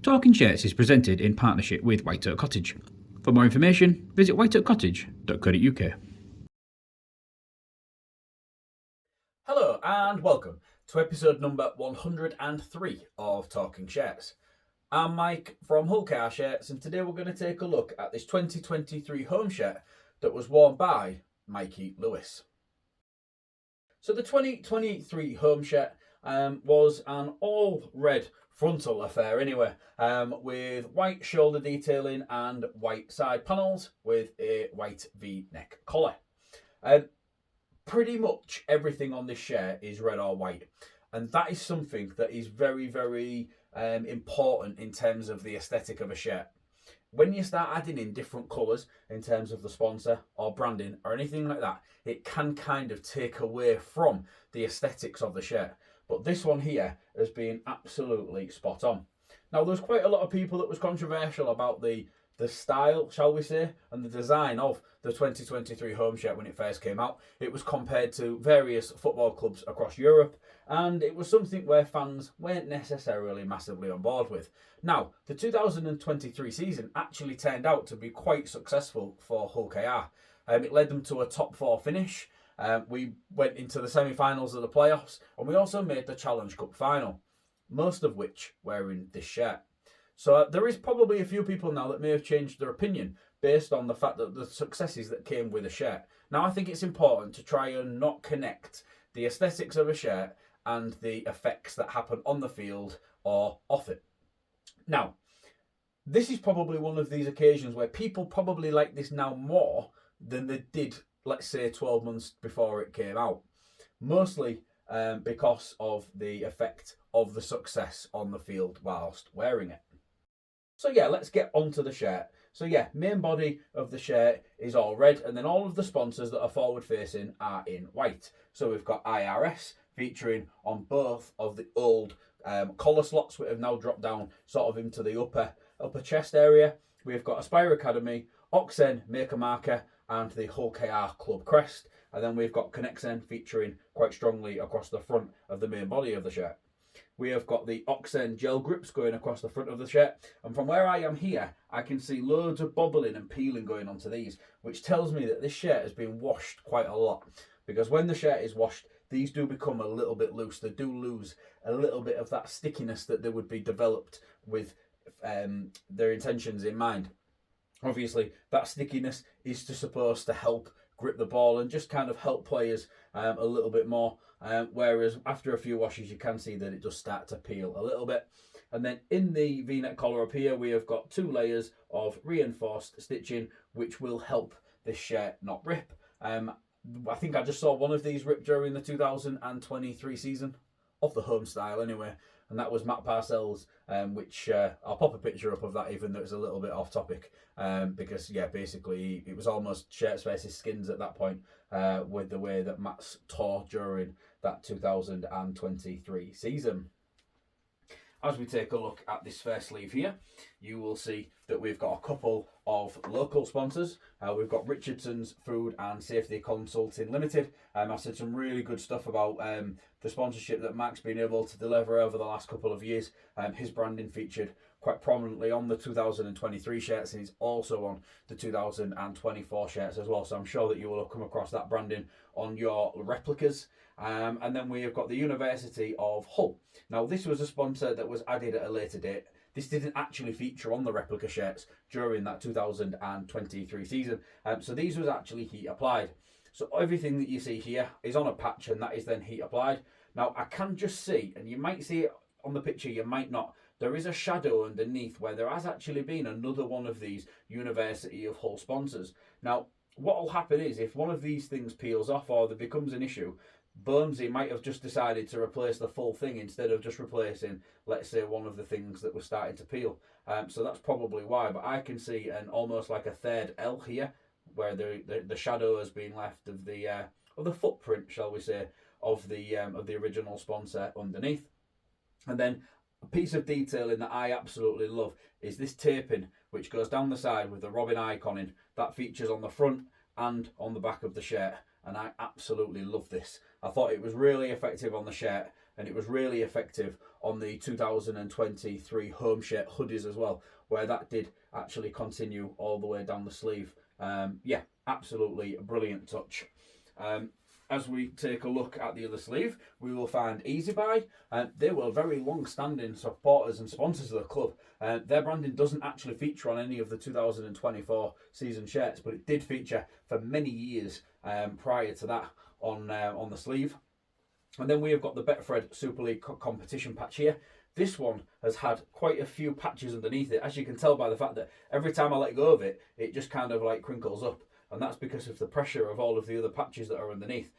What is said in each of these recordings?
Talking Shirts is presented in partnership with White Oak Cottage. For more information, visit whiteoakcottage.co.uk. Hello and welcome to episode number 103 of Talking Shirts. I'm Mike from Hull Car Shirts, and today we're going to take a look at this 2023 home shirt that was worn by Mikey Lewis. So the 2023 home shirt was an all red frontal affair anyway, with white shoulder detailing and white side panels with a white V-neck collar. Pretty much everything on this shirt is red or white, and that is something that is very, very important in terms of the aesthetic of a shirt. When you start adding in different colours in terms of the sponsor or branding or anything like that, it can kind of take away from the aesthetics of the shirt. But this one here has been absolutely spot on. Now, there's quite a lot of people that was controversial about the style, shall we say, and the design of the 2023 home shirt when it first came out. It was compared to various football clubs across Europe, and it was something where fans weren't necessarily massively on board with. Now, the 2023 season actually turned out to be quite successful for Hull KR. It led them to a top 4 finish. We went into the semi-finals of the playoffs, and we also made the Challenge Cup final, most of which wearing this shirt. So there is probably a few people now that may have changed their opinion based on the fact that the successes that came with a shirt. Now, I think it's important to try and not connect the aesthetics of a shirt and the effects that happen on the field or off it. Now, this is probably one of these occasions where people probably like this now more than they did, let's say, 12 months before it came out. Mostly because of the effect of the success on the field whilst wearing it. So yeah, let's get onto the shirt. So yeah, main body of the shirt is all red, and then all of the sponsors that are forward facing are in white. So we've got IRS featuring on both of the old collar slots, which have now dropped down sort of into the upper chest area. We've got Aspire Academy, Oxen Maker Marker, and the Hull KR Club crest. And then we've got Connexen featuring quite strongly across the front of the main body of the shirt. We have got the Oxen gel grips going across the front of the shirt, and from where I am here, I can see loads of bobbling and peeling going onto these, which tells me that this shirt has been washed quite a lot, because when the shirt is washed, these do become a little bit loose. They do lose a little bit of that stickiness that they would be developed with their intentions in mind. Obviously, that stickiness is supposed to help grip the ball and just kind of help players a little bit more. Whereas after a few washes, you can see that it does start to peel a little bit. And then in the V-neck collar up here, we have got 2 layers of reinforced stitching, which will help this shirt not rip. I think I just saw one of these rip during the 2023 season, of the home style anyway, and that was Matt Parcells, which I'll pop a picture up of that, even though it's a little bit off topic, because yeah, basically it was almost shirts versus skins at that point, with the way that Matt's tore during that 2023 season. As we take a look at this first sleeve here, you will see that we've got a couple of local sponsors. We've got Richardson's Food and Safety Consulting Limited. I've said some really good stuff about the sponsorship that Mac's been able to deliver over the last couple of years. His branding featured quite prominently on the 2023 shirts, and he's also on the 2024 shirts as well. So I'm sure that you will have come across that branding on your replicas. And then we have got the University of Hull. Now, this was a sponsor that was added at a later date. This didn't actually feature on the replica shirts during that 2023 season. So these was actually heat applied. So everything that you see here is on a patch, and that is then heat applied. Now, I can just see, and you might see it on the picture, you might not, there is a shadow underneath where there has actually been another one of these University of Hull sponsors. Now, what will happen is, if one of these things peels off or there becomes an issue, Bermsey might have just decided to replace the full thing instead of just replacing, let's say, one of the things that was starting to peel. So that's probably why. But I can see an almost like a third L here, where the shadow has been left of the footprint, shall we say, of the original sponsor underneath. And then a piece of detailing that I absolutely love is this taping, which goes down the side with the Robin icon in. That features on the front and on the back of the shirt, and I absolutely love this. I thought it was really effective on the shirt, and it was really effective on the 2023 home shirt hoodies as well, where that did actually continue all the way down the sleeve. Yeah, absolutely brilliant touch. As we take a look at the other sleeve, we will find Easy Buy. They were very long-standing supporters and sponsors of the club. Their branding doesn't actually feature on any of the 2024 season shirts, but it did feature for many years prior to that on the sleeve. And then we have got the Betfred Super League competition patch here. This one has had quite a few patches underneath it, as you can tell by the fact that every time I let go of it, it just kind of like crinkles up. And that's because of the pressure of all of the other patches that are underneath.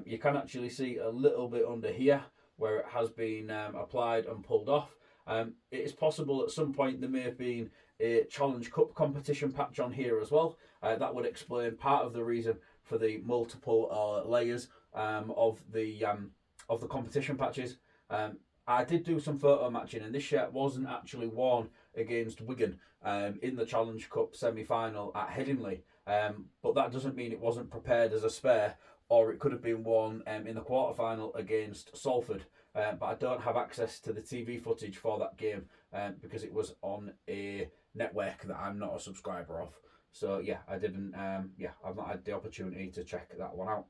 You can actually see a little bit under here where it has been applied and pulled off. It is possible at some point there may have been a Challenge Cup competition patch on here as well. That would explain part of the reason for the multiple layers of the competition patches. I did do some photo matching, and this shirt wasn't actually worn against Wigan in the Challenge Cup semi-final at Headingley. But that doesn't mean it wasn't prepared as a spare, or it could have been worn in the quarter-final against Salford. But I don't have access to the TV footage for that game because it was on a network that I'm not a subscriber of. So yeah, I've not had the opportunity to check that one out.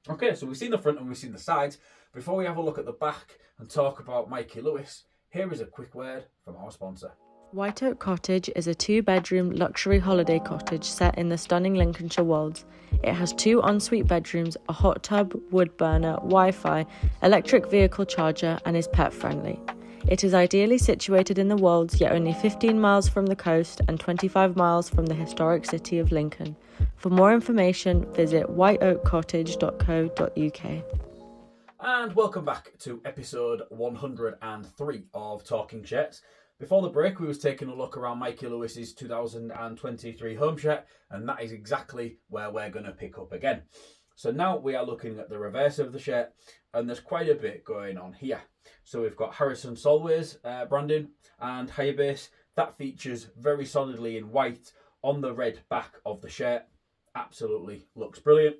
Okay, so we've seen the front and we've seen the sides. Before we have a look at the back and talk about Mikey Lewis, here is a quick word from our sponsor. White Oak Cottage is a 2-bedroom luxury holiday cottage set in the stunning Lincolnshire Wolds. It has 2 ensuite bedrooms, a hot tub, wood burner, Wi-Fi, electric vehicle charger, and is pet friendly. It is ideally situated in the Wolds, yet only 15 miles from the coast and 25 miles from the historic city of Lincoln. For more information, visit whiteoakcottage.co.uk. And welcome back to episode 103 of Talking Shirts. Before the break, we was taking a look around Mikey Lewis's 2023 home shirt, and that is exactly where we're going to pick up again. So now we are looking at the reverse of the shirt, and there's quite a bit going on here. So we've got Harrison Solway's branding and higher base. That features very solidly in white on the red back of the shirt. Absolutely looks brilliant.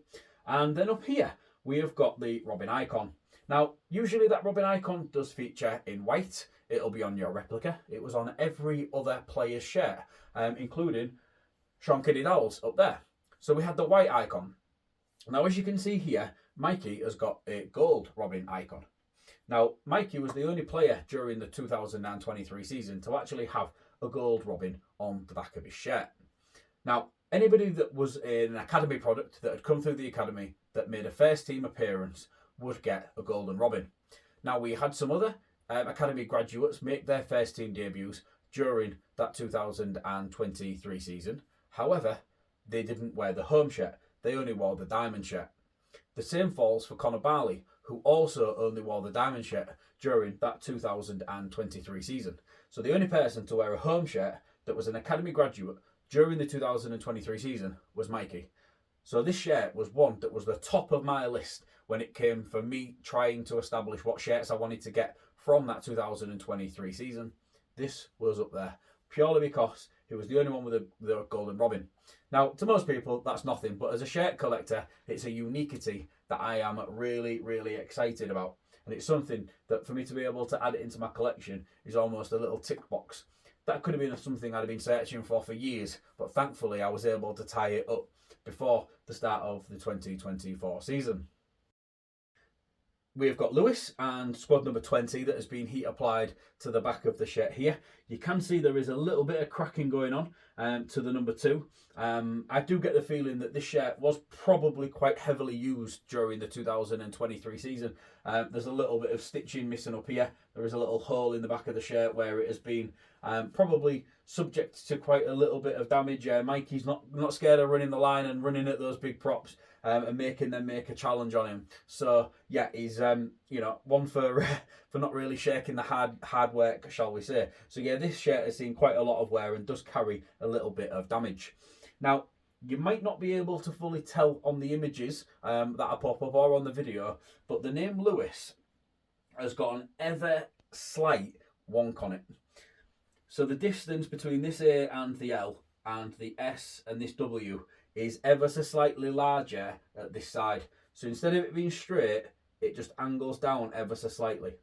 And then up here, we have got the Robin icon. Now, usually that Robin icon does feature in white. It'll be on your replica. It was on every other player's shirt, including Sean Kinney-Dowell's up there. So we had the white icon. Now, as you can see here, Mikey has got a gold Robin icon. Now, Mikey was the only player during the 2023 season to actually have a gold Robin on the back of his shirt. Now, anybody that was an academy product that had come through the academy that made a first team appearance would get a golden Robin. Now, we had some other academy graduates make their first team debuts during that 2023 season. However, they didn't wear the home shirt. They only wore the diamond shirt. The same falls for Connor Barley, who also only wore the diamond shirt during that 2023 season. So the only person to wear a home shirt that was an academy graduate during the 2023 season was Mikey. So this shirt was one that was the top of my list when it came for me trying to establish what shirts I wanted to get from that 2023 season. This was up there purely because he was the only one with the golden Robin. Now, to most people, that's nothing, but as a shirt collector, it's a uniquity that I am really, really excited about. And it's something that for me to be able to add it into my collection is almost a little tick box. That could have been something I'd have been searching for years, but thankfully I was able to tie it up before the start of the 2024 season. We've got Lewis and squad number 20 that has been heat applied to the back of the shirt here. You can see there is a little bit of cracking going on to the number 2. I do get the feeling that this shirt was probably quite heavily used during the 2023 season. There's a little bit of stitching missing up here. There is a little hole in the back of the shirt where it has been probably subject to quite a little bit of damage. Mikey's not scared of running the line and running at those big props and making them make a challenge on him. So yeah, he's one for not really shaking the hard work, shall we say. So yeah, this shirt has seen quite a lot of wear and does carry a little bit of damage. Now, you might not be able to fully tell on the images that I pop up or on the video, but the name Lewis has got an ever slight wonk on it. So the distance between this A and the L and the S and this W is ever so slightly larger at this side. So instead of it being straight, it just angles down ever so slightly.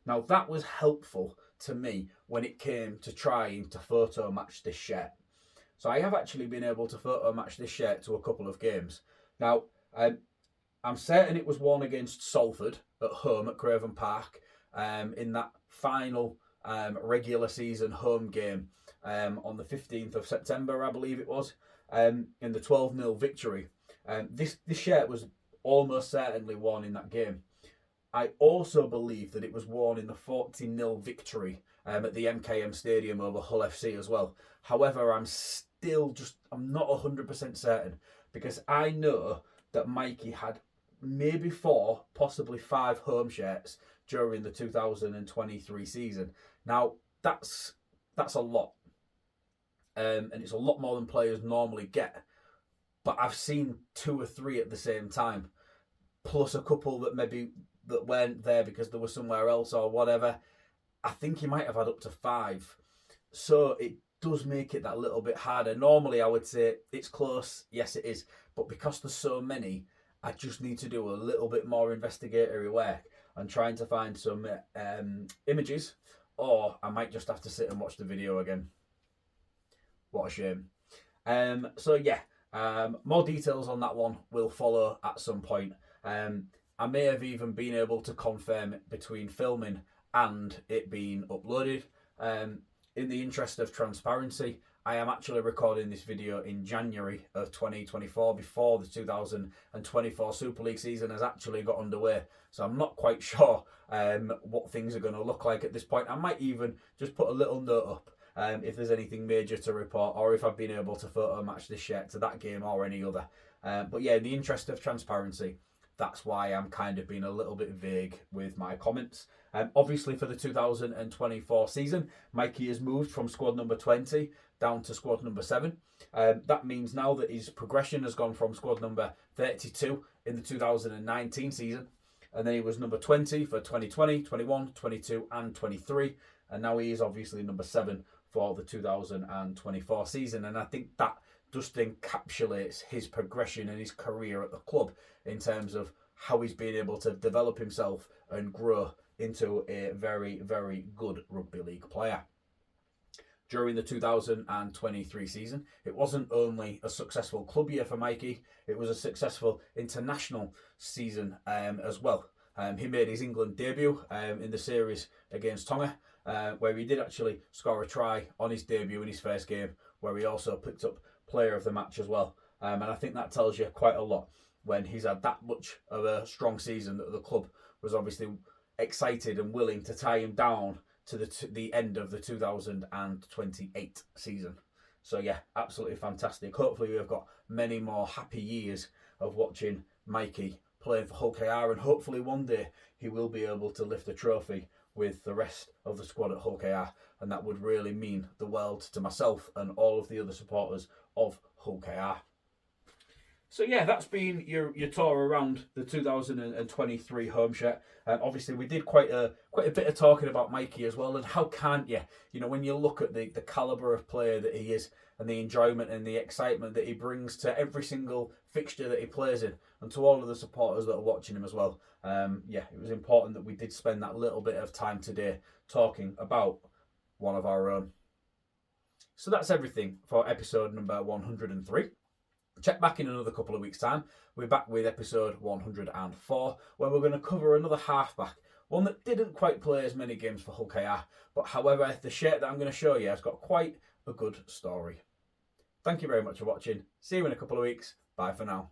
Now that was helpful to me when it came to trying to photo match this shirt. So I have actually been able to photo match this shirt to a couple of games. Now, I'm certain it was worn against Salford at home at Craven Park in that final regular season home game on the 15th of September, I believe it was, in the 12-0 victory. This shirt was almost certainly worn in that game. I also believe that it was worn in the 14-0 victory at the MKM Stadium over Hull FC as well. However, I'm not 100% certain, because I know that Mikey had maybe 4, possibly 5 home shirts during the 2023 season. Now, that's a lot. And it's a lot more than players normally get. But I've seen 2 or 3 at the same time, plus a couple that weren't there because they were somewhere else or whatever. I think he might have had up to 5. So it does make it that little bit harder. Normally I would say it's close, yes it is, but because there's so many, I just need to do a little bit more investigatory work and trying to find some images, or I might just have to sit and watch the video again. What a shame. So yeah, more details on that one will follow at some point. I may have even been able to confirm it between filming and it being uploaded. In the interest of transparency, I am actually recording this video in January of 2024, before the 2024 Super League season has actually got underway. So I'm not quite sure what things are going to look like at this point. I might even just put a little note up if there's anything major to report, or if I've been able to photo match this shirt to that game or any other. But yeah, in the interest of transparency, that's why I'm kind of being a little bit vague with my comments. Obviously, for the 2024 season, Mikey has moved from squad number 20 down to squad number 7. That means now that his progression has gone from squad number 32 in the 2019 season, and then he was number 20 for 2020, 21, 22 and 23, and now he is obviously number 7 for the 2024 season. And I think that just encapsulates his progression and his career at the club in terms of how he's been able to develop himself and grow into a very, very good rugby league player. During the 2023 season, it wasn't only a successful club year for Mikey, it was a successful international season as well. He made his England debut in the series against Tonga, where he did actually score a try on his debut in his first game, where he also picked up player of the match as well. And I think that tells you quite a lot when he's had that much of a strong season that the club was obviously excited and willing to tie him down to the end of the 2028 season. So yeah, absolutely fantastic. Hopefully we've got many more happy years of watching Mikey playing for Hull KR, and hopefully one day he will be able to lift a trophy with the rest of the squad at Hull KR, and that would really mean the world to myself and all of the other supporters of Hull KR. So yeah, that's been your tour around the 2023 home shirt. Obviously, we did quite a bit of talking about Mikey as well, and how can't you? You know, when you look at the calibre of player that he is, and the enjoyment and the excitement that he brings to every single fixture that he plays in, and to all of the supporters that are watching him as well. Yeah, it was important that we did spend that little bit of time today talking about one of our own. So that's everything for episode number 103. Check back in another couple of weeks' time. We're back with episode 104, where we're going to cover another halfback, one that didn't quite play as many games for Hull KR, but however, the shirt that I'm going to show you has got quite a good story. Thank you very much for watching. See you in a couple of weeks. Bye for now.